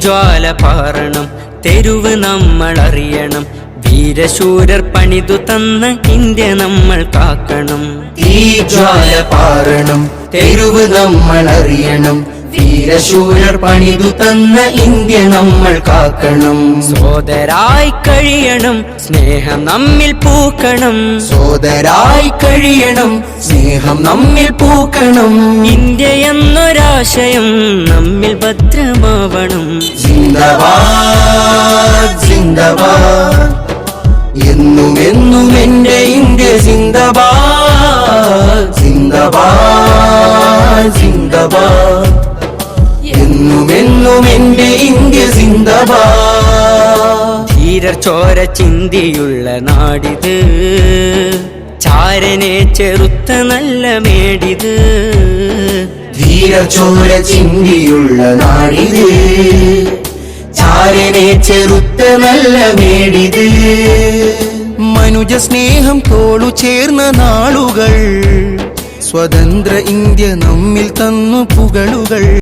ജ്വാല പാറണം, തെരുവ് നമ്മൾ അറിയണം. വീരശൂരർ പണിതു തന്ന ഇന്ത്യ നമ്മൾ കാക്കണം. ഈ ജ്വാല പാറണം, തെരുവ് നമ്മൾ അറിയണം. വീരശൂരർ പണിതു തന്ന ഇന്ത്യ നമ്മൾ കാക്കണം. സോദരായി കഴിയണം, സ്നേഹം നമ്മിൽ പൂക്കണം. സോദരായി കഴിയണം, സ്നേഹം നമ്മിൽ പൂക്കണം. ഇന്ത്യ എന്നൊരാശയം നമ്മിൽ ഭദ്രമാവണം. സിന്ദാബാദ് സിന്ദാബാദ്, എന്നും എന്നും എന്റെ ഇന്ത്യ സിന്ദാബാദ്. സിന്ദാബാദ് സിന്ദാബാദ്, എന്നും എന്നും എന്റെ ഇന്ത്യ സിന്ദാബാദ്. ധീരർ ചോര ചിന്തിയുള്ള നാടിത്, ചാരനെ ചെറുത്ത നല്ല മേടിത്. ധീരചോര ചിന്തിയുള്ള നാടിത്, ചാരനെ ചെറുത്ത നല്ല മേടിത്. മനുജ സ്നേഹം തോളു ചേർന്ന നാളുകൾ, സ്വതന്ത്ര ഇന്ത്യ നമ്മിൽ തന്നു പുകളുകൾ.